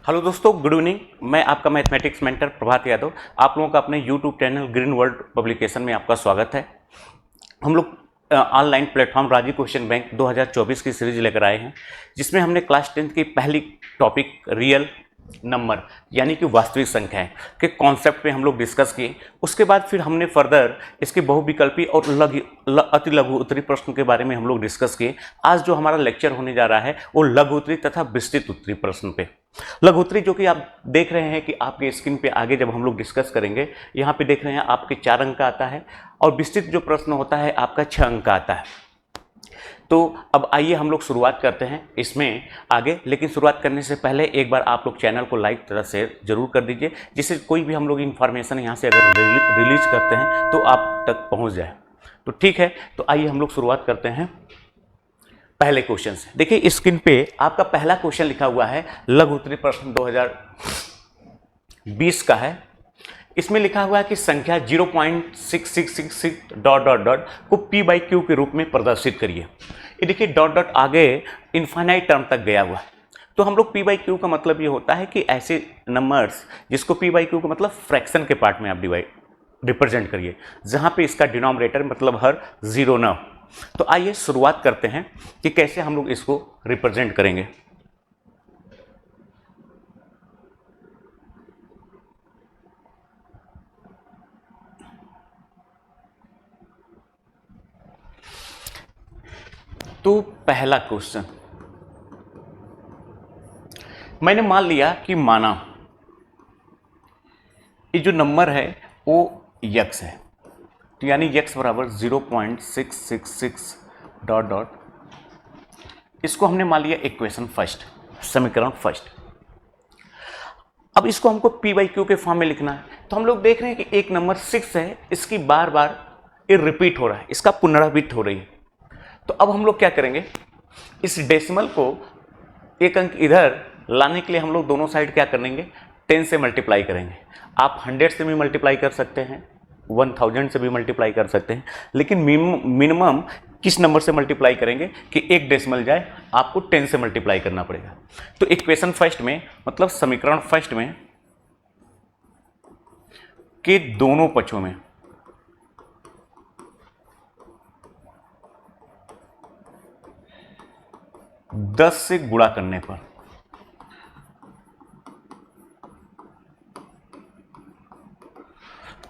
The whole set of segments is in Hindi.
हेलो दोस्तों, गुड इवनिंग। मैं आपका मैथमेटिक्स मेंटर प्रभात यादव। आप लोगों का अपने YouTube channel Green World Publication में आपका स्वागत है। हम लोग online platform Rajeev question bank 2024 की सीरीज लेकर आए हैं, जिसमें हमने क्लास 10th की पहली टॉपिक रियल नंबर यानी कि वास्तविक संख्याएं के कॉन्सेप्ट पे हम लोग डिस्कस किए। उसके बाद फिर हमने फर्दर इसके बहुविकल्पी और अति लघु उत्तरी प्रश्न के बारे में हम लोग डिस्कस किए। आज जो हमारा लेक्चर होने जा रहा है वो लघु उत्तरी तथा विस्तृत उत्तरी प्रश्न पे। लघु उत्तरी जो कि आप देख रहे हैं कि आपके स्क्रीन पे आगे जब हम लोग डिस्कस करेंगे, यहाँ पे देख रहे हैं आपके 4 अंक का आता है और विस्तृत जो प्रश्न होता है आपका 6 अंक का आता है। तो अब आइए हम लोग शुरुआत करते हैं इसमें आगे, लेकिन शुरुआत करने से पहले एक बार आप लोग चैनल को लाइक तथा शेयर जरूर कर दीजिए, जिससे कोई भी हम लोग इन्फॉर्मेशन यहाँ से अगर रिलीज करते हैं तो आप तक पहुँच जाए। तो ठीक है, तो आइए हम लोग शुरुआत करते हैं पहले क्वेश्चन से। देखिए स्क्रीन पे आपका पहला क्वेश्चन लिखा हुआ है, लघु उत्तरी प्रश्न 2020 का है। इसमें लिखा हुआ है कि संख्या 0.6666 डॉट डॉट डॉट को p बाई क्यू के रूप में प्रदर्शित करिए। ये देखिए डॉट डॉट आगे इनफाइनाइट टर्म तक गया हुआ है। तो हम लोग p बाई क्यू का मतलब ये होता है कि ऐसे नंबर्स जिसको p बाई क्यू का मतलब फ्रैक्शन के पार्ट में आप रिप्रेजेंट करिए, जहां पे इसका डिनोमिनेटर मतलब हर जीरो ना हो। तो आइए शुरुआत करते हैं कि कैसे हम लोग इसको रिप्रेजेंट करेंगे। तो पहला क्वेश्चन मैंने मान लिया कि माना ये जो नंबर है वो यक्स है, तो यानी यक्स बराबर 0.666 डॉट डॉट, इसको हमने मान लिया इक्वेशन फर्स्ट, समीकरण फर्स्ट। अब इसको हमको p बाई क्यू के फॉर्म में लिखना है। तो हम लोग देख रहे हैं कि एक नंबर 6 है, इसकी बार बार ये रिपीट हो रहा है, इसका पुनरावृत्ति हो रही है। तो अब हम लोग क्या करेंगे, इस डेसिमल को एक अंक इधर लाने के लिए हम लोग दोनों साइड क्या करेंगे, 10 से मल्टीप्लाई करेंगे। आप 100 से भी मल्टीप्लाई कर सकते हैं, 1000 से भी मल्टीप्लाई कर सकते हैं, लेकिन मिनिमम किस नंबर से मल्टीप्लाई करेंगे कि एक डेसिमल जाए, आपको 10 से मल्टीप्लाई करना पड़ेगा। तो इक्वेशन फर्स्ट में मतलब समीकरण फर्स्ट में के दोनों पक्षों में 10 से गुणा करने पर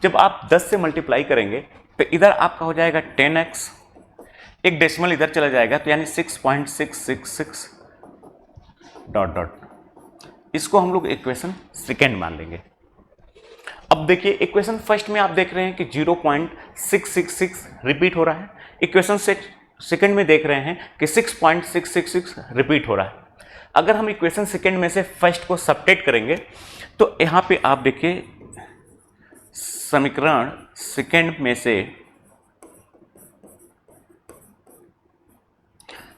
जब आप 10 से मल्टीप्लाई करेंगे तो इधर आपका हो जाएगा 10x, एक डेसिमल इधर चला जाएगा, तो यानी 6.666 डॉट डॉट। इसको हम लोग इक्वेशन सेकेंड मान लेंगे। अब देखिए इक्वेशन फर्स्ट में आप देख रहे हैं कि 0.666 रिपीट हो रहा है, इक्वेशन सेकेंड में देख रहे हैं कि 6.666 रिपीट हो रहा है। अगर हम इक्वेशन सेकेंड में से फर्स्ट को सब्ट्रैक्ट करेंगे तो यहाँ पे आप देखिए समीकरण सेकेंड में से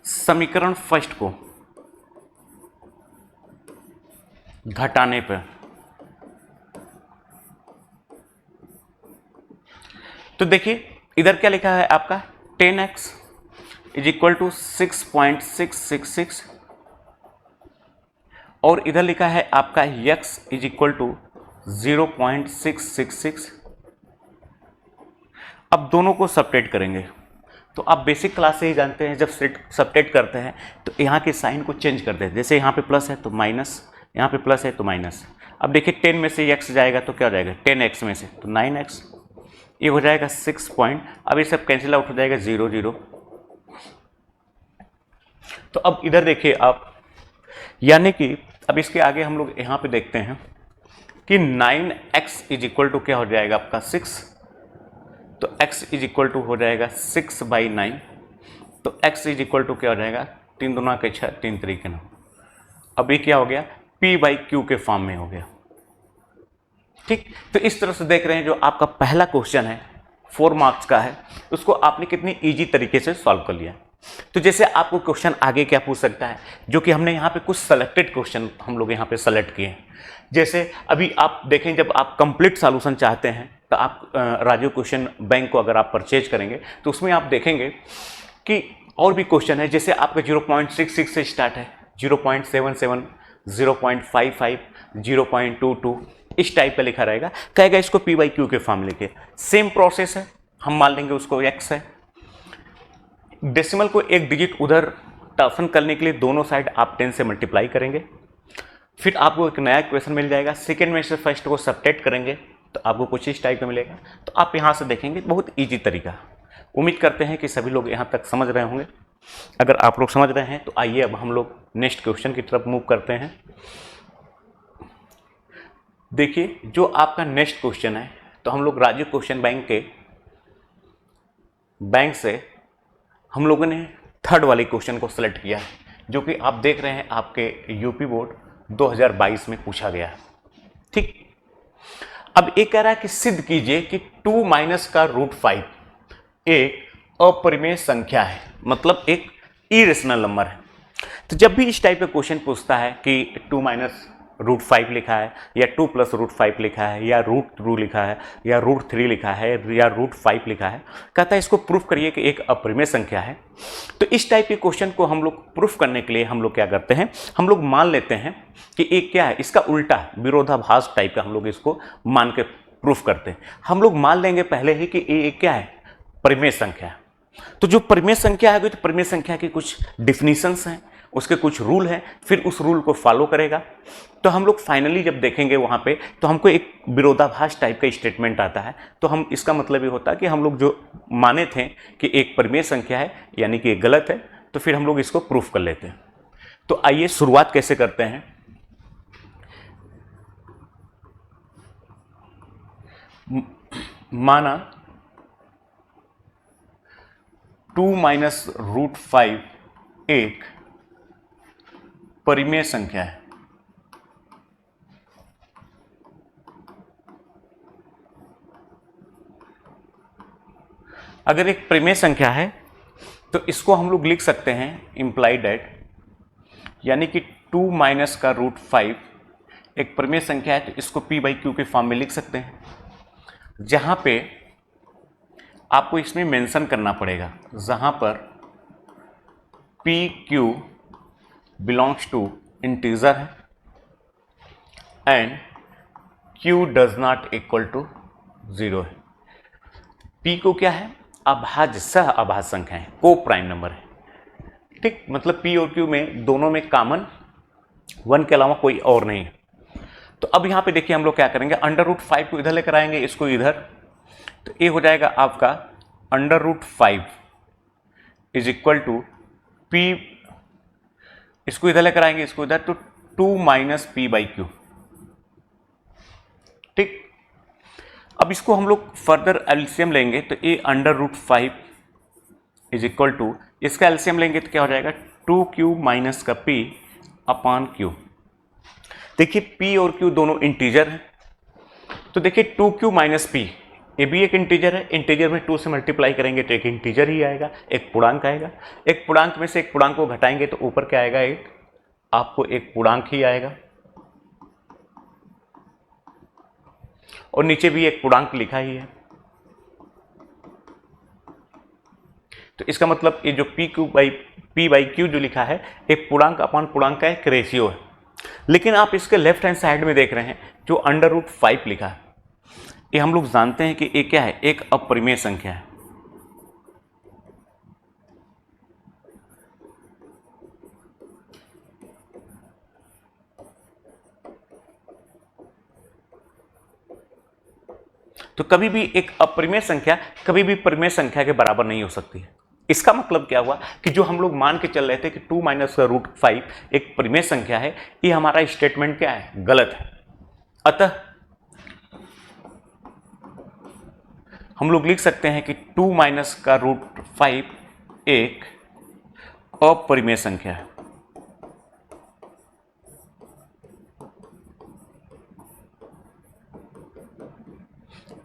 समीकरण फर्स्ट को घटाने पर तो देखिए इधर क्या लिखा है आपका 10x इज इक्वल टू 6.666 और इधर लिखा है आपका x इज इक्वल टू 0.666। अब दोनों को सब्ट्रैक्ट करेंगे तो आप बेसिक क्लास से ही जानते हैं, जब सब्ट्रैक्ट करते हैं तो यहाँ के साइन को चेंज कर देते हैं। जैसे यहाँ पे प्लस है तो माइनस, यहाँ पे प्लस है तो माइनस। अब देखिए 10 में से x जाएगा तो क्या हो जाएगा, 10x में से तो 9x, ये हो जाएगा 6 पॉइंट। अब ये सब कैंसिल आउट हो जाएगा 0 0। तो अब इधर देखिए आप, यानी कि अब इसके आगे हम लोग यहाँ पे देखते हैं कि 9x इज इक्वल टू क्या हो जाएगा आपका 6, तो x इज इक्वल टू हो जाएगा 6 बाई 9, तो x इज इक्वल टू क्या हो जाएगा 3 दूना के 6 3 तरीके 9। अब ये क्या हो गया, p बाई क्यू के फॉर्म में हो गया। ठीक, तो इस तरह से देख रहे हैं जो आपका पहला क्वेश्चन है 4 मार्क्स का है, उसको आपने कितनी इजी तरीके से सॉल्व कर लिया। तो जैसे आपको क्वेश्चन आगे क्या पूछ सकता है, जो कि हमने यहाँ पे कुछ सेलेक्टेड क्वेश्चन हम लोग यहाँ पे सेलेक्ट किए हैं। जैसे अभी आप देखें, जब आप कंप्लीट सॉल्यूशन चाहते हैं तो आप राजीव क्वेश्चन बैंक को अगर आप परचेज करेंगे तो उसमें आप देखेंगे कि और भी क्वेश्चन है। जैसे आपका 0.66 से स्टार्ट है, 0.77, 0.55, 0.22 इस टाइप का लिखा रहेगा। कहेगा इसको पी बाई क्यू के फॉर्मूले के। सेम प्रोसेस है, हम मान लेंगे उसको x है। डेसिमल को एक डिजिट उधर ट्रांसफर करने के लिए दोनों साइड आप 10 से मल्टीप्लाई करेंगे, फिर आपको एक नया इक्वेशन मिल जाएगा। सेकेंड में से फर्स्ट को सब्ट्रैक्ट करेंगे तो आपको कुछ इस टाइप का मिलेगा। तो आप यहाँ से देखेंगे, बहुत ईजी तरीका। उम्मीद करते हैं कि सभी लोग यहाँ तक समझ रहे होंगे। अगर आप लोग समझ रहे हैं तो आइए अब हम लोग नेक्स्ट क्वेश्चन की तरफ मूव करते हैं। देखिए जो आपका नेक्स्ट क्वेश्चन है, तो हम लोग राजीव क्वेश्चन बैंक से हम लोगों ने थर्ड वाले क्वेश्चन को सिलेक्ट किया है, जो कि आप देख रहे हैं आपके यूपी बोर्ड 2022 में पूछा गया है। ठीक, अब ये कह रहा है कि सिद्ध कीजिए कि 2 माइनस का रूट 5 एक अपरिमेय संख्या है, मतलब एक इरेशनल नंबर है। तो जब भी इस टाइप का क्वेश्चन पूछता है कि 2 माइनस रूट 5 लिखा है, या 2 प्लस रूट 5 लिखा है, या रूट 2 लिखा है, या रूट 3 लिखा है, या रूट 5 लिखा है, कहता है इसको प्रूफ करिए कि एक अपरिमेय संख्या है। तो इस टाइप के क्वेश्चन को हम लोग प्रूफ करने के लिए हम लोग क्या करते हैं, हम लोग मान लेते हैं कि एक क्या है, इसका उल्टा विरोधाभास टाइप का हम लोग इसको मान के प्रूफ करते हैं। हम लोग मान लेंगे पहले ही कि ये क्या है, परिमेय संख्या है। तो जो परिमेय संख्या है, तो परिमेय संख्या की कुछ डिफिनीशंस हैं, उसके कुछ रूल हैं, फिर उस रूल को फॉलो करेगा। तो हम लोग फाइनली जब देखेंगे वहाँ पे, तो हमको एक विरोधाभास टाइप का स्टेटमेंट आता है। तो हम इसका मतलब ये होता है कि हम लोग जो माने थे कि एक परिमेय संख्या है, यानी कि गलत है, तो फिर हम लोग इसको प्रूफ कर लेते हैं। तो आइए शुरुआत कैसे करते हैं। माना 2 माइनस रूट 5 एक परिमेय संख्या है। अगर एक परिमेय संख्या है तो इसको हम लोग लिख सकते हैं इम्प्लाइड एट, यानी कि 2 माइनस का रूट 5 एक परिमेय संख्या है, तो इसको p बाई क्यू के फॉर्म में लिख सकते हैं, जहां पे आपको इसमें मेंशन करना पड़ेगा, जहां पर P Q belongs to integer है and q does not equal to 0 है। p को क्या है, अभाज्य सह अभाज्य संख्या है, को प्राइम नंबर है। ठीक, मतलब p और q में दोनों में कॉमन 1 के अलावा कोई और नहीं है। तो अब यहां पे देखिए हम लोग क्या करेंगे, अंडर रूट 5 को इधर लेकर आएंगे, इसको इधर, तो ये हो जाएगा आपका under root 5 is equal to p, इसको इधर लेकर आएंगे, इसको इधर, तो 2 माइनस पी बाई क्यू। ठीक, अब इसको हम लोग फर्दर एलसीएम लेंगे, तो ये under root 5 is equal to, इसका एलसीएम लेंगे तो क्या हो जाएगा, 2q माइनस का p अपॉन q। देखिए p और q दोनों इंटीजर हैं, तो देखिए 2q माइनस p, ये भी एक इंटीजर है, इंटीजर में 2 से मल्टीप्लाई करेंगे तो एक इंटीजर ही आएगा, एक पूर्णांक आएगा। एक पूर्णांक में से एक पूर्णांक को घटाएंगे तो ऊपर क्या आएगा, एक आपको एक पूर्णांक ही आएगा, और नीचे भी एक पूर्णांक लिखा ही है। तो इसका मतलब ये जो p बाई क्यू जो लिखा है, एक पूर्णांक अपॉन पूर्णांक का एक रेशियो है। लेकिन आप इसके लेफ्ट हैंड साइड में देख रहे हैं जो अंडर रूट 5 लिखा है, ये हम लोग जानते हैं कि ये क्या है, एक अपरिमेय संख्या है। तो कभी भी एक अपरिमेय संख्या कभी भी परिमेय संख्या के बराबर नहीं हो सकती है। इसका मतलब क्या हुआ कि जो हम लोग मान के चल रहे थे कि 2 माइनस का रूट 5 एक परिमेय संख्या है, ये हमारा स्टेटमेंट क्या है, गलत है। अतः हम लोग लिख सकते हैं कि 2 माइनस का रूट 5 एक अपरिमेय संख्या है।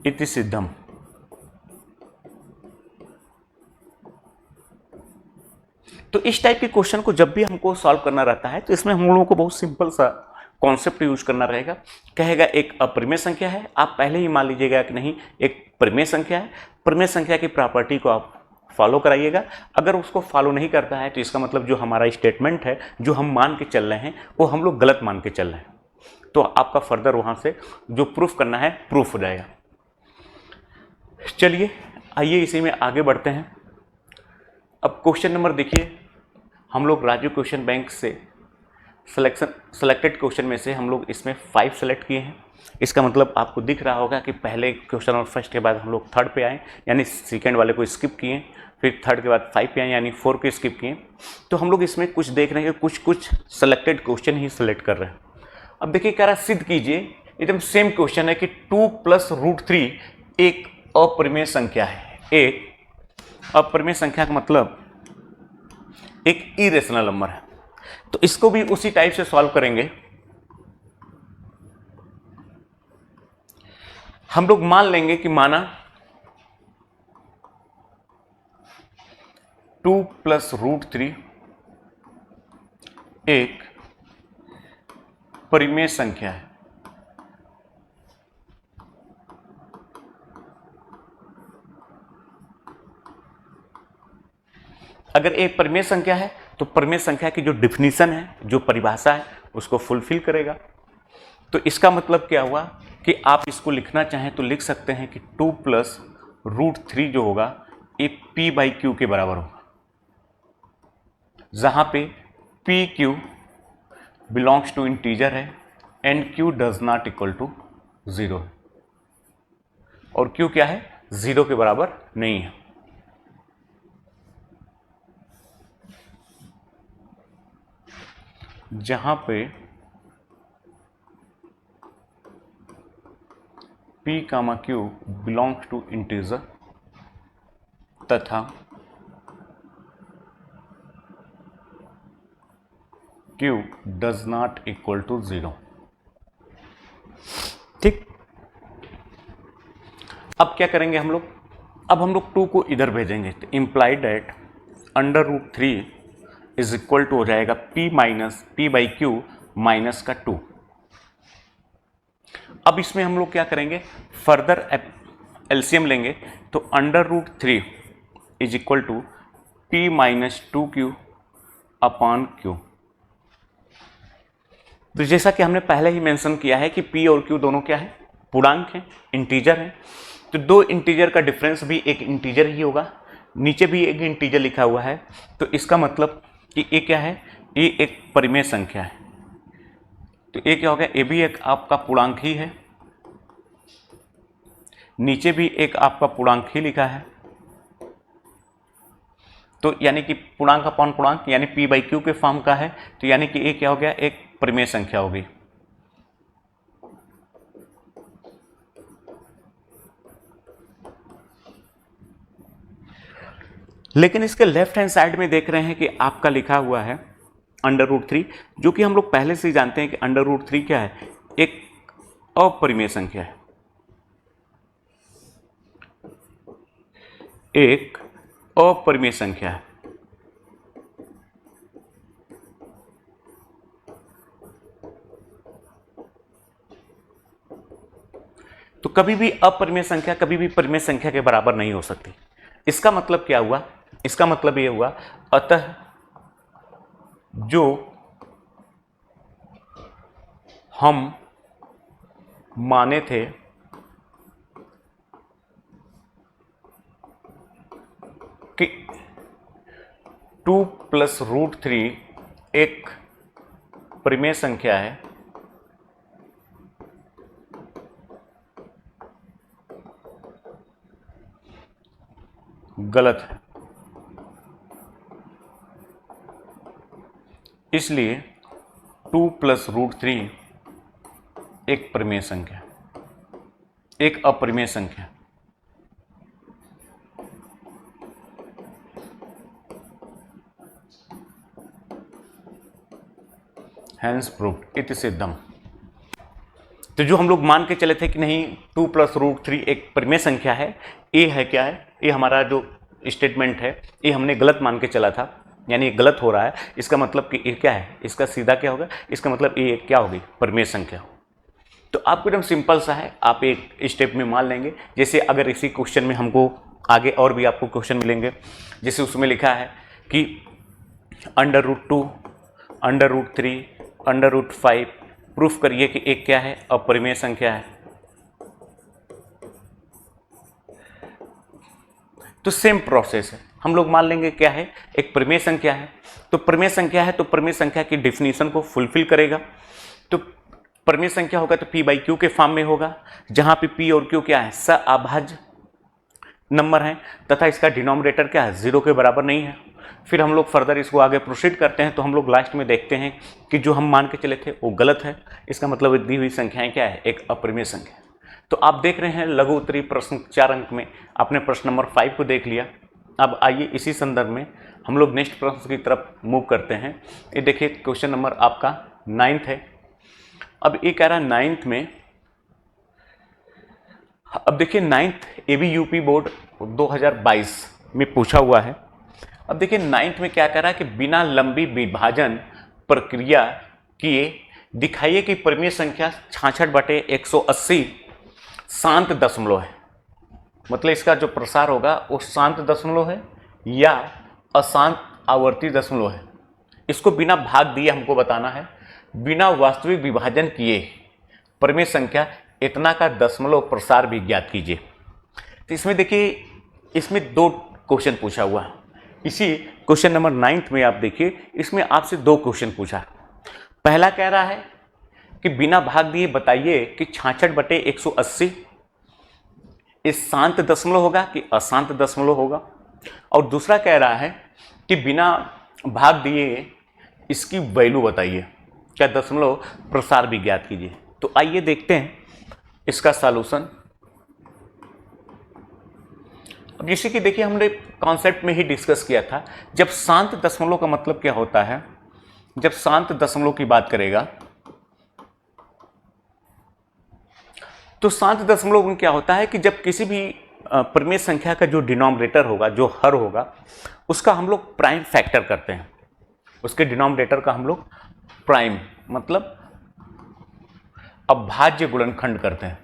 इति सिद्धम। तो इस टाइप के क्वेश्चन को जब भी हमको सॉल्व करना रहता है, तो इसमें हम लोगों को बहुत सिंपल सा कॉन्सेप्ट यूज करना रहेगा। कहेगा एक अपरिमेय संख्या है, आप पहले ही मान लीजिएगा कि नहीं एक परिमेय संख्या है। परिमेय संख्या की प्रॉपर्टी को आप फॉलो कराइएगा। अगर उसको फॉलो नहीं करता है तो इसका मतलब जो हमारा स्टेटमेंट है, जो हम मान के चल रहे हैं, वो हम लोग गलत मान के चल रहे हैं। तो आपका फर्दर वहाँ से जो प्रूफ करना है प्रूफ हो जाएगा। चलिए आइए इसी में आगे बढ़ते हैं। अब क्वेश्चन नंबर देखिए, हम लोग राजू क्वेश्चन बैंक से सेलेक्टेड क्वेश्चन में से हम लोग इसमें 5 सेलेक्ट किए हैं। इसका मतलब आपको दिख रहा होगा कि पहले क्वेश्चन और फर्स्ट के बाद हम लोग थर्ड पे आए, यानी सेकेंड वाले को स्किप किए, फिर थर्ड के बाद 5 पे आए, यानी 4 को स्किप किए। तो हम लोग इसमें कुछ देख रहे हैं कि कुछ सेलेक्टेड क्वेश्चन ही सेलेक्ट कर रहे हैं। अब देखिए कह रहा सिद्ध कीजिए, एकदम सेम क्वेश्चन है कि 2 + √3 एक अपरिमेय संख्या है। एक अपरिमेय संख्या का मतलब एक इरेशनल नंबर है। तो इसको भी उसी टाइप से सॉल्व करेंगे। हम लोग मान लेंगे कि माना 2 + √3 एक परिमेय संख्या है। अगर एक परिमेय संख्या है तो परिमेय संख्या की जो डिफिनीशन है, जो परिभाषा है, उसको फुलफिल करेगा। तो इसका मतलब क्या हुआ कि आप इसको लिखना चाहें तो लिख सकते हैं कि 2 + √3 जो होगा ये p/q के बराबर होगा, जहां पे pq बिलोंग्स टू इंटीजर है and q does not equal to 0, और q क्या है, 0 के बराबर नहीं है। जहां पे p, q belongs to integer तथा q does not equal to 0। ठीक, अब क्या करेंगे हम लोग, अब हम लोग 2 को इधर भेजेंगे, तो implied that √3 is equal to हो जाएगा p/q माइनस का 2। अब इसमें हम लोग क्या करेंगे, फर्दर एलसीएम लेंगे, तो √3 is equal to p - 2q upon q। तो जैसा कि हमने पहले ही मेंशन किया है कि p और q दोनों क्या है, पूर्णांक हैं, इंटीजर हैं। तो दो इंटीजर का डिफरेंस भी एक इंटीजर ही होगा, नीचे भी एक इंटीजर लिखा हुआ है, तो इसका मतलब कि ये क्या है, ये एक परिमेय संख्या है। तो ये क्या हो गया, ये भी एक आपका पूर्णांक ही है, नीचे भी एक आपका पूर्णांक ही लिखा है। तो यानी कि पूर्णांक अपॉन पूर्णांक यानी p/q के फॉर्म का है, तो यानी कि ये क्या हो गया, एक परिमेय संख्या हो गई। लेकिन इसके लेफ्ट हैंड साइड में देख रहे हैं कि आपका लिखा हुआ है √3, जो कि हम लोग पहले से ही जानते हैं कि √3 क्या है, एक अपरिमेय संख्या है, एक अपरिमेय संख्या है। तो कभी भी अपरिमेय संख्या कभी भी परिमेय संख्या के बराबर नहीं हो सकती। इसका मतलब क्या हुआ, इसका मतलब ये हुआ, अतः जो हम माने थे कि 2 + √3 एक परिमेय संख्या है, गलत है। इसलिए 2 + √3 एक परिमेय संख्या, एक अपरिमेय संख्या। हैंस प्रूव्ड, इति सिद्धम। तो जो हम लोग मान के चले थे कि नहीं 2 + √3 एक परिमेय संख्या है, ये है क्या है, ये हमारा जो स्टेटमेंट है ये हमने गलत मान के चला था, यानी ये गलत हो रहा है। इसका मतलब कि ये क्या है, इसका सीधा क्या होगा, इसका मतलब ये क्या होगी, परिमेय संख्या। तो आपको एकदम सिंपल सा है, आप एक स्टेप में मान लेंगे। जैसे अगर इसी क्वेश्चन में हमको आगे और भी आपको क्वेश्चन मिलेंगे, जैसे उसमें लिखा है कि √2, √3, √5 प्रूफ करिए कि एक क्या है, अपरिमेय संख्या है। तो सेम प्रोसेस है, हम लोग मान लेंगे क्या है, एक परिमेय संख्या है। तो परिमेय संख्या है तो परिमेय संख्या की डेफिनेशन को फुलफिल करेगा। तो परिमेय संख्या होगा तो p/q के फॉर्म में होगा, जहां पे p और q क्या है, सअभाज्य नंबर है तथा इसका डिनोमिनेटर क्या है, 0 के बराबर नहीं है। फिर हम लोग फर्दर इसको आगे प्रोसीड करते हैं, तो हम लोग लास्ट में देखते हैं कि जो हम मान के चले थे वो गलत है। इसका मतलब दी हुई संख्याएं क्या है, एक अपरिमेय संख्या। तो आप देख रहे हैं लघु उत्तरीय प्रश्न 4 अंक में आपने प्रश्न नंबर 5 को देख लिया। अब आइए इसी संदर्भ में हम लोग नेक्स्ट प्रश्न की तरफ मूव करते हैं। ये देखिए क्वेश्चन नंबर आपका 9th है। अब ये कह रहा है 9th में, अब देखिए 9th ABUP बोर्ड 2022 में पूछा हुआ है। अब देखिए 9th में क्या कह रहा है कि बिना लंबी विभाजन प्रक्रिया किए दिखाइए कि परिमेय संख्या 66/180 शांत दशमलव है। मतलब इसका जो प्रसार होगा वो शांत दशमलव है या अशांत आवर्ती दशमलव है। इसको बिना भाग दिए हमको बताना है। बिना वास्तविक विभाजन किए परिमेय संख्या इतना का दशमलव प्रसार भी ज्ञात कीजिए। तो इसमें देखिए, इसमें 2 क्वेश्चन पूछा हुआ है। इसी क्वेश्चन नंबर 9th में आप देखिए, इसमें आपसे 2 क्वेश्चन पूछा है। पहला कह रहा है कि बिना भाग दिए बताइए कि 66/180 इस शांत दशमलव होगा कि अशांत दशमलव होगा। और दूसरा कह रहा है कि बिना भाग दिए इसकी वैल्यू बताइए, क्या दशमलव प्रसार भी ज्ञात कीजिए। तो आइए देखते हैं इसका सॉल्यूशन। अब जैसे कि देखिए हमने कॉन्सेप्ट में ही डिस्कस किया था, जब शांत दशमलव का मतलब क्या होता है, जब शांत दशमलव की बात करेगा तो शांत दशमलव में क्या होता है कि जब किसी भी परिमेय संख्या का जो डिनोमिनेटर होगा, जो हर होगा, उसका हम लोग प्राइम फैक्टर करते हैं। उसके डिनोमिनेटर का हम लोग प्राइम मतलब अभाज्य गुणनखंड करते हैं।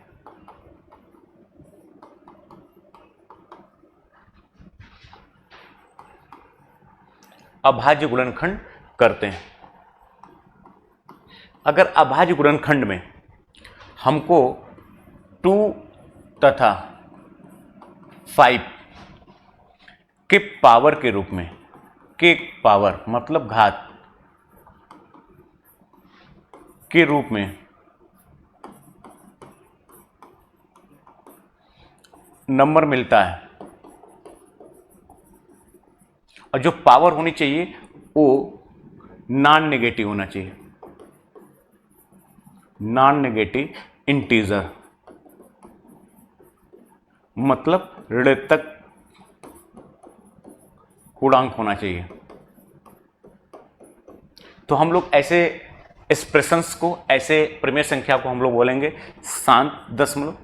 अभाज्य गुणनखंड करते हैं। अगर अभाज्य गुणनखंड में हमको 2 तथा 5 के पावर के रूप में, के पावर मतलब घात के रूप में नंबर मिलता है, और जो पावर होनी चाहिए वो नॉन नेगेटिव होना चाहिए, नॉन नेगेटिव इंटीजर मतलब ऋणात्मक पूर्णांक होना चाहिए। तो हम लोग ऐसे एक्सप्रेशंस को, ऐसे परिमेय संख्या को हम लोग बोलेंगे शांत दशमलव।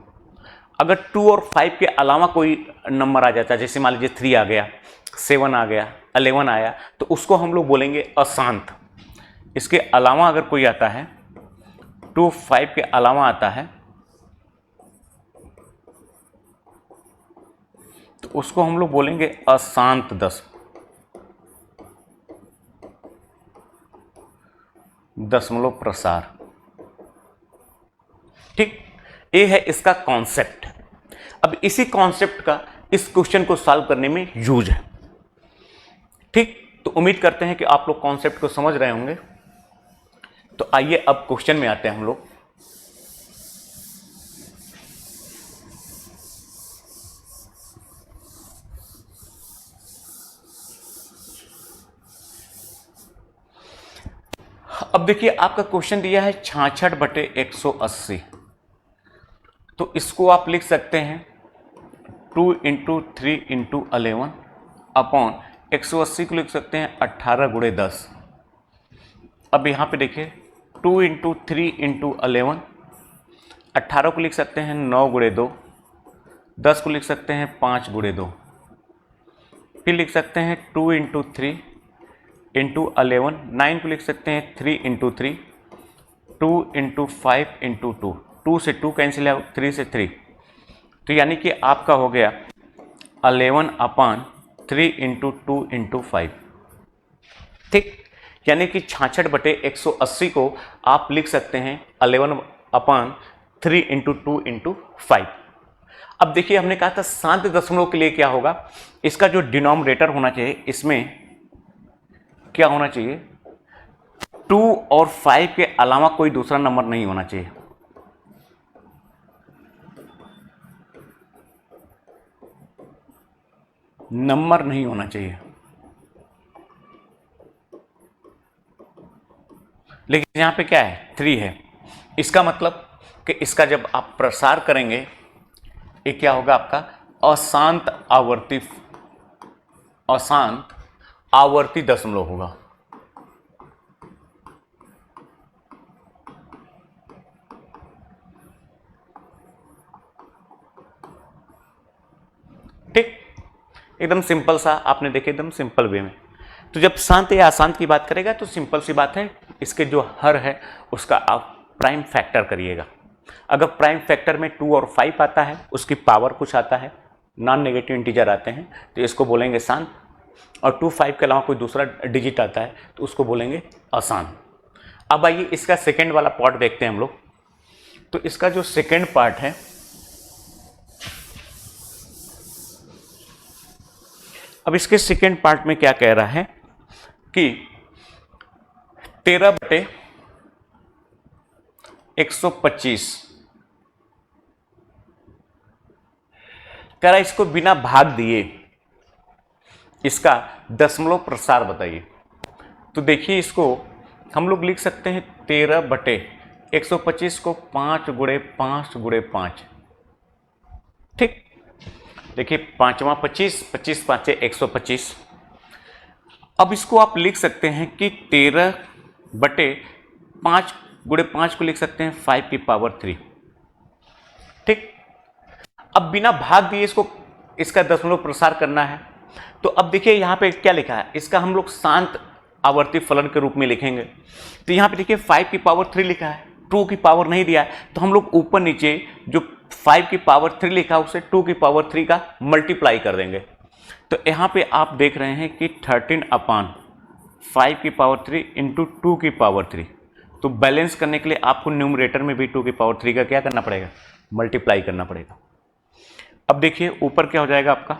अगर 2 और 5 के अलावा कोई नंबर आ जाता है, जैसे मान लीजिए 3 आ गया, 7 आ गया, 11 आया, तो उसको हम लोग बोलेंगे अशांत। इसके अलावा अगर कोई आता है, 2, 5 के अलावा आता है, तो उसको हम लोग बोलेंगे अशांत दशमलव प्रसार। ठीक, ये है इसका कॉन्सेप्ट। अब इसी कॉन्सेप्ट का इस क्वेश्चन को सॉल्व करने में यूज है। ठीक, तो उम्मीद करते हैं कि आप लोग कॉन्सेप्ट को समझ रहे होंगे। तो आइए अब क्वेश्चन में आते हैं हम लोग। अब देखिए आपका क्वेश्चन दिया है 66/180। तो इसको आप लिख सकते हैं 2 × 3 × 11 अपॉन 180 को लिख सकते हैं 18 × 10। अब यहाँ पे देखिए 2 × 3 × 11, 18 को लिख सकते हैं 9 × 2, 10 को लिख सकते हैं 5 × 2, फिर लिख सकते हैं 2 × 3 × 11, 9 को लिख सकते हैं 3 × 3, 2 × 5 × 2, 2 से 2 कैंसिल है, 3 से 3। तो यानी कि आपका हो गया 11/3 इंटू 2 इंटू 5। ठीक, यानी कि 66/180 को आप लिख सकते हैं 11/3 इंटू 2 इंटू 5। अब देखिए हमने कहा था शांत दशमलव के लिए क्या होगा, इसका जो डिनोमिनेटर होना चाहिए इसमें क्या होना चाहिए, 2 और 5 के अलावा कोई दूसरा नंबर नहीं होना चाहिए। नंबर नहीं होना चाहिए, लेकिन यहां पे क्या है, 3 है। इसका मतलब कि इसका जब आप प्रसार करेंगे ये क्या होगा आपका अशांत आवर्ती दशमलव होगा। ठीक, एकदम सिंपल सा आपने देखे, एकदम सिंपल वे में। तो जब शांत या अशांत की बात करेगा तो सिंपल सी बात है, इसके जो हर है उसका आप प्राइम फैक्टर करिएगा। अगर प्राइम फैक्टर में 2 और 5 आता है, उसकी पावर कुछ आता है, नॉन नेगेटिव इंटीजर आते हैं, तो इसको बोलेंगे शांत। और 2 5 के अलावा कोई दूसरा डिजिट आता है तो उसको बोलेंगे अशांत। अब आइए इसका सेकेंड वाला पार्ट देखते हैं हम लोग। तो इसका जो सेकेंड पार्ट है, अब इसके सेकेंड पार्ट में क्या कह रहा है कि 13/125 कह रहा है, इसको बिना भाग दिए इसका दशमलव प्रसार बताइए। तो देखिए इसको हम लोग लिख सकते हैं 13/125 को 5 गुणे 5 गुणे 5। ठीक, देखिए 5वां 25, 25 5 125। अब इसको आप लिख सकते हैं कि 13/5 गुणे 5 को लिख सकते हैं 5 की पावर 3। ठीक, अब बिना भाग दिए इसको इसका दशमलव प्रसार करना है। तो अब देखिए यहां पे क्या लिखा है, इसका हम लोग शांत आवर्ती फलन के रूप में लिखेंगे। तो यहां पे देखिए 5 की पावर 3 लिखा है, 2 की पावर नहीं दिया है, तो हम लोग ऊपर नीचे जो 5 की पावर 3 लिखा है उसे 2 की पावर 3 का मल्टीप्लाई कर देंगे। तो यहाँ पे आप देख रहे हैं कि 13/5 की पावर 3 इंटू 2 की पावर 3। तो बैलेंस करने के लिए आपको न्यूमरेटर में भी 2 की पावर 3 का क्या करना पड़ेगा, मल्टीप्लाई करना पड़ेगा। अब देखिए ऊपर क्या हो जाएगा आपका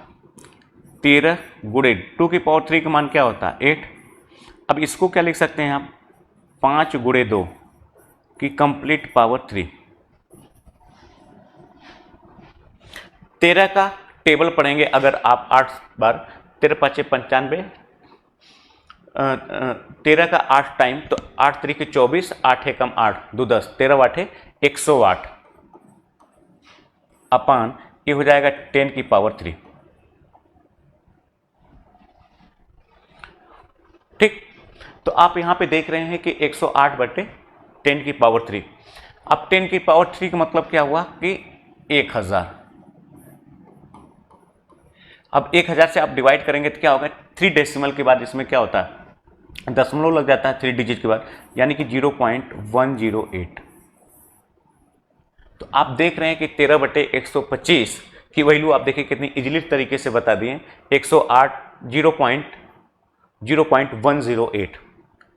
13 गुणे 2 की पावर 3 का मान क्या होता है 8। अब इसको क्या लिख सकते हैं आप 5 गुणे 2 की कंप्लीट पावर 3। 13 का टेबल पढ़ेंगे अगर आप 8 बार, 13 5 95, 13 का 8 टाइम, तो 8 3 के 24, 8 एकम 8 2 10, 13 8 108 अपान ये हो जाएगा 10 की पावर 3। ठीक, तो आप यहां पे देख रहे हैं कि 108/10 की पावर 3। अब 10 की पावर 3 का मतलब क्या हुआ कि 1000। अब 1000 से आप डिवाइड करेंगे तो क्या होगा, 3 डेसिमल के बाद इसमें क्या होता है, दशमलव लग जाता है 3 डिजिट के बाद, यानी कि 0.108। तो आप देख रहे हैं कि 13/125 की वैल्यू आप देखिए कितनी इजीली तरीके से बता दिए, 108 0.108।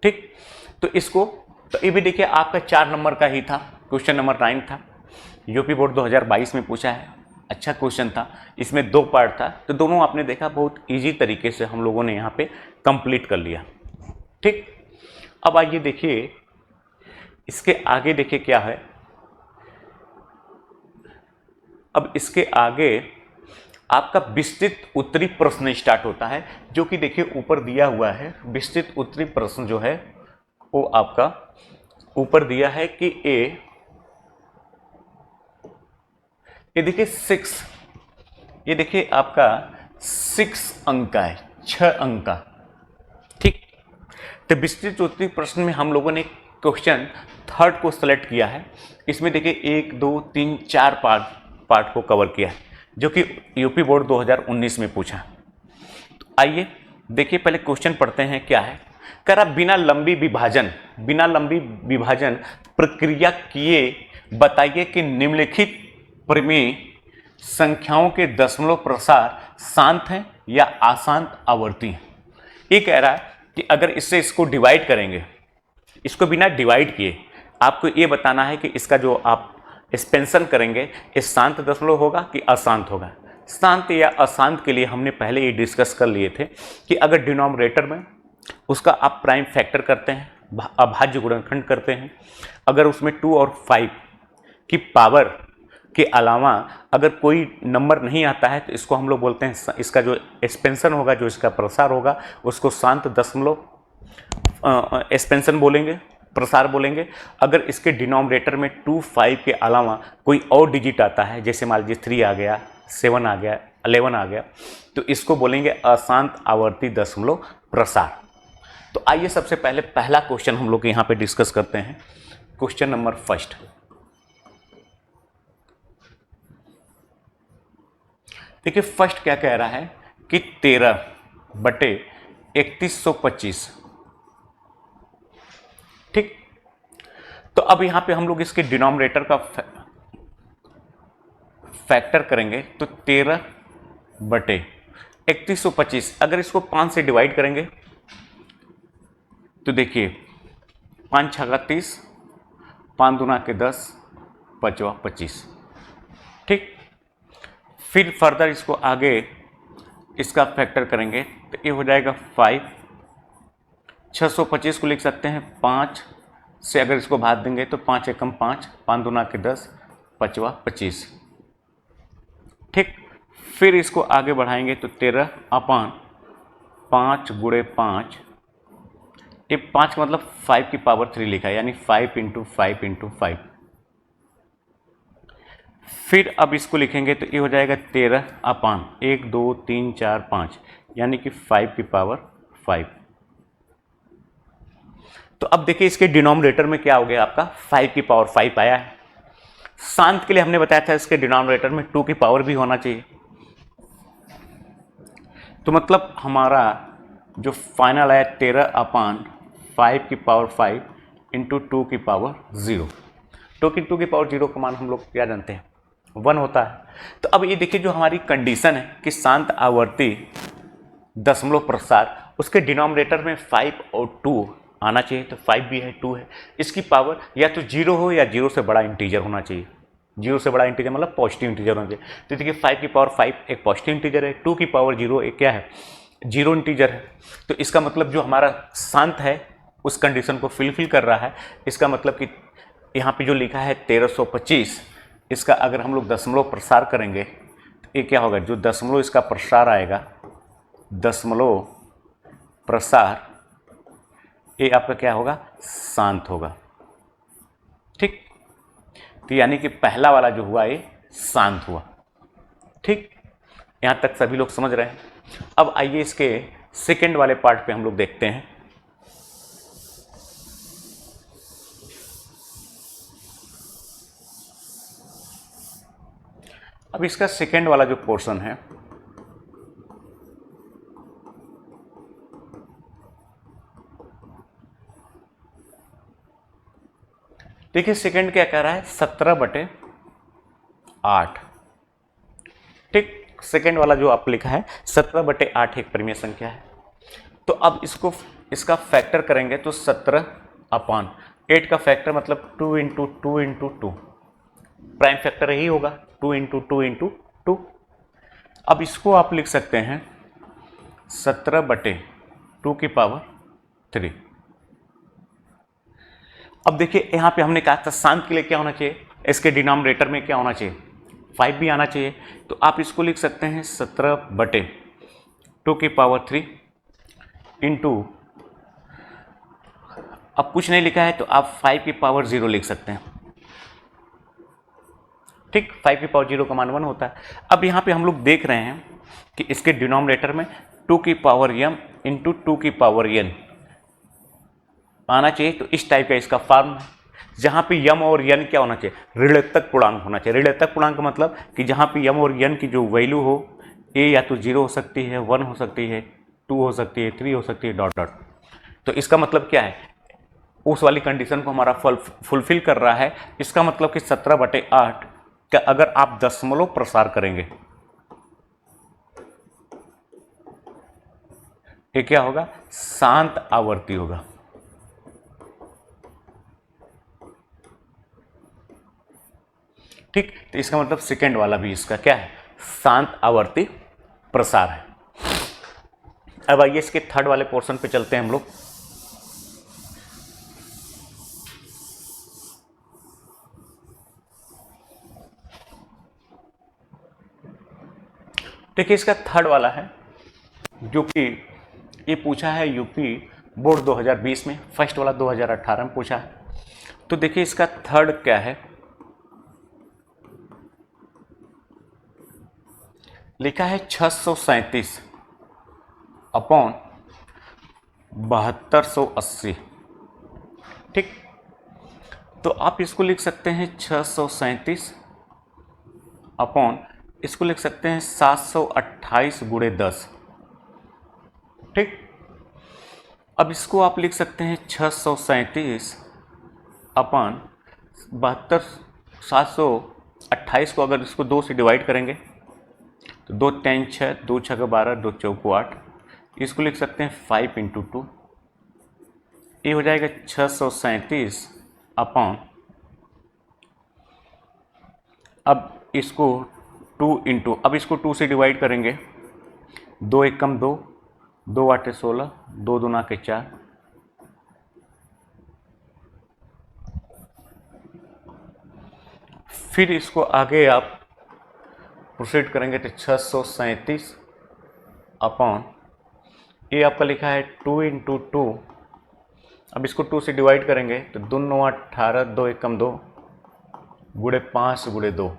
ठीक, तो इसको तो ये भी देखिए आपका 4 नंबर का ही था, क्वेश्चन नंबर 9 था, यूपी बोर्ड 2022 में पूछा है। अच्छा क्वेश्चन था, इसमें 2 पार्ट था, तो दोनों आपने देखा बहुत इजी तरीके से हम लोगों ने यहाँ पे कंप्लीट कर लिया। ठीक, अब आइए देखिए इसके आगे देखिए क्या है। अब इसके आगे आपका विस्तृत उत्तरी प्रश्न स्टार्ट होता है, जो कि देखिए ऊपर दिया हुआ है। विस्तृत उत्तरी प्रश्न जो है वो आपका ऊपर दिया है कि ये देखिए 6, ये देखिए आपका 6 अंक का है, 6 अंक का। ठीक, तो विस्तृत उत्तरी प्रश्न में हम लोगों ने क्वेश्चन 3rd को सेलेक्ट किया है। इसमें देखिए 1 2 3 4 पार्ट को कवर किया है, जो कि यूपी बोर्ड 2019 में पूछा। तो आइए देखिए पहले क्वेश्चन पढ़ते हैं क्या है। कह रहा बिना लंबी विभाजन प्रक्रिया किए बताइए कि निम्नलिखित परिमेय संख्याओं के दशमलव प्रसार शांत हैं या अशांत आवर्ती हैं। ये कह रहा है कि अगर इससे इसको डिवाइड करेंगे, इसको बिना डिवाइड किए आपको ये बताना है कि इसका जो आप एक्सपेंशन करेंगे ये शांत दशमलव होगा कि अशांत होगा। शांत या अशांत के लिए हमने पहले ये डिस्कस कर लिए थे कि अगर डिनोमिनेटर में उसका आप प्राइम फैक्टर करते हैं, अभाज्य गुणनखंड करते हैं, अगर उसमें 2 और 5 की पावर के अलावा अगर कोई नंबर नहीं आता है तो इसको हम लोग बोलते हैं, इसका जो एक्सपेंशन होगा, जो इसका प्रसार होगा, उसको शांत दशमलव एक्सपेंशन बोलेंगे, प्रसार बोलेंगे। अगर इसके डिनोमिनेटर में 2, 5 के अलावा कोई और डिजिट आता है, जैसे मान लीजिए 3 आ गया, 7 आ गया, 11 आ गया, तो इसको बोलेंगे अशांत आवर्ती दशमलव प्रसार। तो आइए सबसे पहले पहला क्वेश्चन हम लोग यहाँ पे डिस्कस करते हैं। क्वेश्चन नंबर फर्स्ट, देखिए फर्स्ट क्या कह रहा है कि 13/3125। ठीक, तो अब यहां पे हम लोग इसके डिनोमिनेटर का फैक्टर करेंगे तो 13/3125। अगर इसको 5 से डिवाइड करेंगे तो देखिए 5 छक्का 30, 5 दूना के 10, 5 25। ठीक, फिर फर्दर इसको आगे इसका फैक्टर करेंगे तो ये हो जाएगा 5। 625 को लिख सकते हैं 5 से, अगर इसको भाग देंगे तो 5 एकम 5, 5 दूना के 10, 5 25। ठीक, फिर इसको आगे बढ़ाएंगे तो 13/5 गुणे 5, ये 5 का मतलब 5 की पावर 3 लिखा है, यानी 5 × 5 × 5। फिर अब इसको लिखेंगे तो ये हो जाएगा 13/1 2 3 4 5, यानी कि 5 की पावर 5। तो अब देखिए इसके डिनोमिनेटर में क्या हो गया, आपका 5 की पावर 5 आया है। शांत के लिए हमने बताया था इसके डिनोमिनेटर में 2 की पावर भी होना चाहिए। तो मतलब हमारा जो फाइनल आया 13/5 की पावर 5 × 2 की पावर 0। 2 की पावर 0 का मान हम लोग क्या जानते हैं, 1 होता है। तो अब ये देखिए जो हमारी कंडीशन है कि शांत आवर्ती दशमलव प्रसार, उसके डिनोमिनेटर में 5 और 2 आना चाहिए। तो 5 भी है, 2 है, इसकी पावर या तो 0 हो या 0 से बड़ा इंटीजर होना चाहिए। 0 से बड़ा इंटीजर मतलब पॉजिटिव इंटीजर होना चाहिए। तो देखिए 5 की पावर 5 एक पॉजिटिव इंटीजर है, 2 की पावर 0 एक क्या है, 0 इंटीजर है। तो इसका मतलब जो हमारा शांत है उस कंडीशन को फिलफिल कर रहा है। इसका मतलब कि यहाँ पे जो लिखा है 1325, इसका अगर हम लोग दशमलव प्रसार करेंगे तो ये क्या होगा, जो दशमलव इसका प्रसार आएगा, दशमलव प्रसार, ये आपका क्या होगा, शांत होगा। ठीक, तो यानी कि पहला वाला जो हुआ ये शांत हुआ। ठीक, यहां तक सभी लोग समझ रहे हैं। अब आइए इसके सेकंड वाले पार्ट पे हम लोग देखते हैं। अब इसका सेकंड वाला जो पोर्शन है, देखिए सेकंड क्या कह रहा है, 17/8। ठीक, सेकंड वाला जो आप लिखा है 17/8 एक परिमेय संख्या है। तो अब इसका फैक्टर करेंगे तो 17/8 का फैक्टर मतलब 2 × 2 × 2, प्राइम फैक्टर यही होगा, 2 × 2 × 2। अब इसको आप लिख सकते हैं 17/2 की पावर 3। अब देखिए यहाँ पे हमने कहा था शांत के लिए क्या होना चाहिए, इसके डिनोमिनेटर में क्या होना चाहिए, 5 भी आना चाहिए। तो आप इसको लिख सकते हैं 17/2 की पावर 3 इंटू, अब कुछ नहीं लिखा है तो आप 5 की पावर 0 लिख सकते हैं। ठीक, 5 की पावर 0 का मान 1 होता है। अब यहाँ पे हम लोग देख रहे हैं कि इसके डिनोमिनेटर में 2 की पावर m इंटू 2 की पावर n आना चाहिए। तो इस टाइप का इसका फॉर्म है, जहाँ पे m और n क्या होना चाहिए, ऋणात्मक पूर्णांक होना चाहिए। ऋणात्मक पूर्णांक का मतलब कि जहाँ पे m और n की जो वैल्यू हो, a या तो 0 हो सकती है, 1 हो सकती है, 2 हो सकती है, 3 हो सकती है, डॉट डॉट। तो इसका मतलब क्या है, उस वाली कंडीशन को हमारा फुलफिल कर रहा है। इसका मतलब कि 17/8 का अगर आप दशमलव प्रसार करेंगे ये क्या होगा? शांत आवर्ती होगा। ठीक, तो इसका मतलब सेकेंड वाला भी इसका क्या है? शांत आवर्ती प्रसार है। अब आइए इसके थर्ड वाले पोर्शन पे चलते हैं हम लोग। देखिए इसका थर्ड वाला है, जो कि ये पूछा है यूपी बोर्ड 2020 में, फर्स्ट वाला 2018 में पूछा है। तो देखिए इसका थर्ड क्या है, लिखा है 637 अपॉन 7280। ठीक, तो आप इसको लिख सकते हैं 637 अपॉन, इसको लिख सकते हैं 728 गुणे 10। ठीक, अब इसको आप लिख सकते हैं 637 अपॉन 72, 728 को अगर इसको 2 से डिवाइड करेंगे तो 2 10 6, 2 6 12, 2 चौको 8। इसको लिख सकते हैं 5 इंटू 2, ये हो जाएगा 637 अपॉन, अब इसको 2 इंटू, अब इसको 2 से डिवाइड करेंगे, 2 एकम 2, 2 आठे 16, 2 दूना के 4, फिर इसको आगे आप प्रोसीड करेंगे तो 637 अपॉन, ये आपका लिखा है 2 इंटू 2, अब इसको 2 से डिवाइड करेंगे तो 2 9 18, 2 एकम 2 गुणे 5 गुणे 2,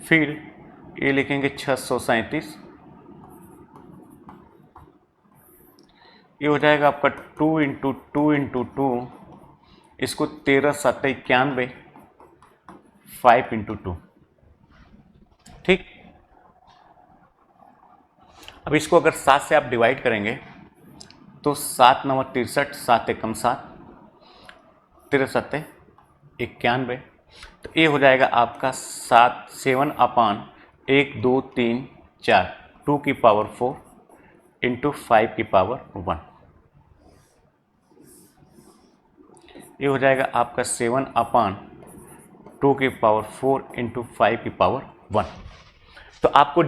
फिर ये लिखेंगे 637, ये हो जाएगा आपका 2 इंटू 2 इंटू 2, इसको 13 7 91, 5 इंटू 2। ठीक, अब इसको अगर 7 से आप डिवाइड करेंगे तो 7 9 63, 7 एकम 7, 13 7 91, तो ये हो जाएगा आपका 7 अपॉन 1 2 3 4, 2 की पावर 4 इंटू 5 की पावर 1, ये हो जाएगा आपका 7 अपॉन 2 की पावर 4 इंटू 5 की पावर 1। तो आपको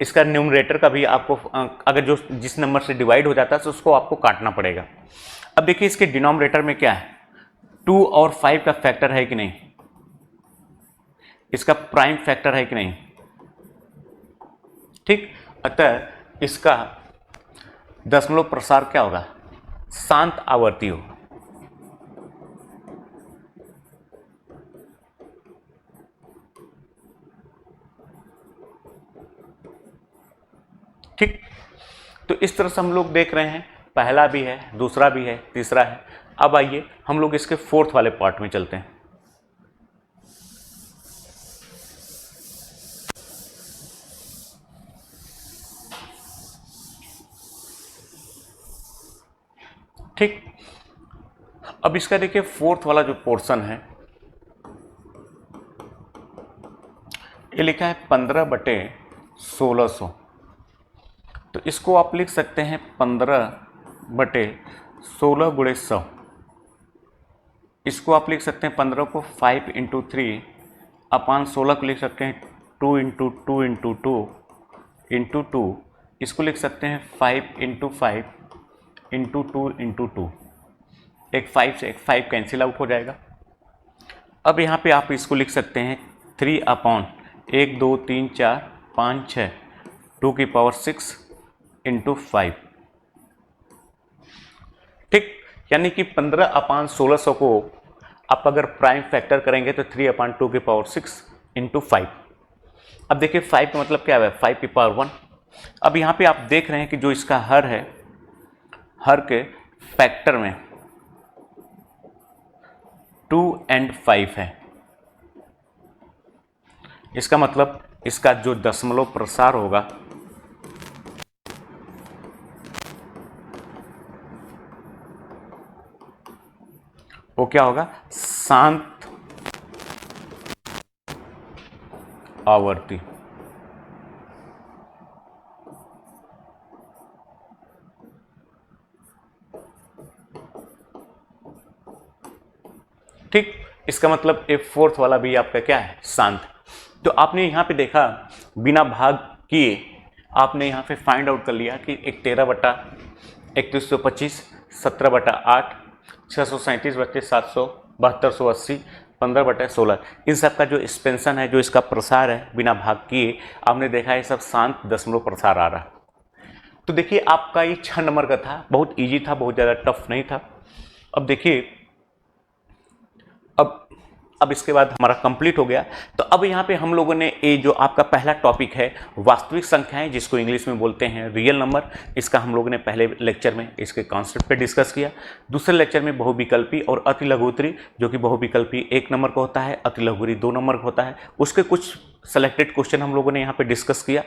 इसका न्यूमरेटर का भी आपको अगर जो जिस नंबर से डिवाइड हो जाता है तो उसको आपको काटना पड़ेगा। अब देखिए इसके डिनोमिनेटर में क्या है, 2 और 5 का फैक्टर है कि नहीं, इसका प्राइम फैक्टर है कि नहीं। ठीक, अतः इसका दशमलव प्रसार क्या होगा, शांत आवर्ती हो। ठीक, तो इस तरह से हम लोग देख रहे हैं, पहला भी है, दूसरा भी है, तीसरा है। अब आइए हम लोग इसके फोर्थ वाले पार्ट में चलते हैं। ठीक, अब इसका देखिए फोर्थ वाला जो पोर्शन है, ये लिखा है 15/1600, तो इसको आप लिख सकते हैं 15/16 गुणे 100। इसको आप लिख सकते हैं 15 को 5 इंटू 3 अपान 16 को लिख सकते हैं 2 इंटू 2 इंटू 2 इंटू 2, इसको लिख सकते हैं 5 इंटू 5 इंटू 2 इंटू 2, एक 5 से एक 5 कैंसिल आउट हो जाएगा। अब यहाँ पे आप इसको लिख सकते हैं 3 अपॉन 1 2 3 4 5 6 2 की पावर 6 इंटू 5। ठीक, यानी कि 15/1600 को आप अगर प्राइम फैक्टर करेंगे तो 3/2 की पावर 6 इंटू 5। अब देखिए 5 का मतलब क्या है, 5 की पावर 1। अब यहाँ पे आप देख रहे हैं कि जो इसका हर है, हर के फैक्टर में 2 और 5 है। इसका मतलब इसका जो दशमलव प्रसार होगा वो क्या होगा, शांत आवर्ती। ठीक, इसका मतलब ये फोर्थ वाला भी आपका क्या है, शांत। तो आपने यहाँ पे देखा बिना भाग किए आपने यहाँ पे फाइंड आउट कर लिया कि एक 13/3125, 17/8, 637/700, 7280, 15/16, इन सब का जो एक्सपेंशन है, जो इसका प्रसार है बिना भाग किए, आपने देखा है सब शांत दशमलव प्रसार आ रहा। तो देखिए आपका ये 6 नंबर का था, बहुत इजी था, बहुत ज़्यादा टफ नहीं था। अब देखिए अब इसके बाद हमारा कंप्लीट हो गया। तो अब यहाँ पे हम लोगों ने ये जो आपका पहला टॉपिक है वास्तविक संख्याएं, जिसको इंग्लिश में बोलते हैं रियल नंबर, इसका हम लोगों ने पहले लेक्चर में इसके कॉन्सेप्ट पे डिस्कस किया। दूसरे लेक्चर में बहुविकल्पी और अति लघुत्तरी, जो कि बहुविकल्पी 1 नंबर का होता है, अति लघुत्तरी 2 नंबर का होता है, उसके कुछ सेलेक्टेड क्वेश्चन हम लोगों ने यहाँ पे डिस्कस किया।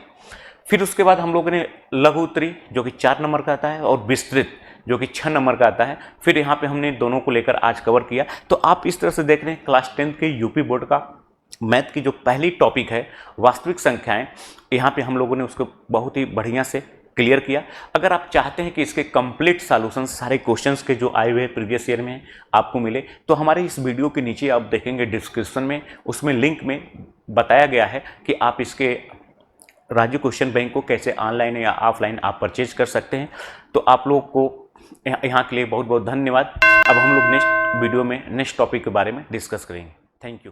फिर उसके बाद हम लोगों ने लघु उत्तरी जो कि 4 नंबर का आता है और विस्तृत जो कि 6 नंबर का आता है, फिर यहाँ पे हमने दोनों को लेकर आज कवर किया। तो आप इस तरह से देख रहे हैं क्लास 10 के यूपी बोर्ड का मैथ की जो पहली टॉपिक है वास्तविक संख्याएं, यहाँ पे हम लोगों ने उसको बहुत ही बढ़िया से क्लियर किया। अगर आप चाहते हैं कि इसके कंप्लीट सॉल्यूशन सारे क्वेश्चंस के जो आए हुए प्रीवियस ईयर में आपको मिले, तो हमारे इस वीडियो के नीचे आप देखेंगे डिस्क्रिप्शन में, उसमें लिंक में बताया गया है कि आप इसके राजू क्वेश्चन बैंक को कैसे ऑनलाइन या ऑफलाइन आप परचेज कर सकते हैं। तो आप लोग को यहाँ के लिए बहुत बहुत धन्यवाद। अब हम लोग नेक्स्ट वीडियो में नेक्स्ट टॉपिक के बारे में डिस्कस करेंगे। Thank you.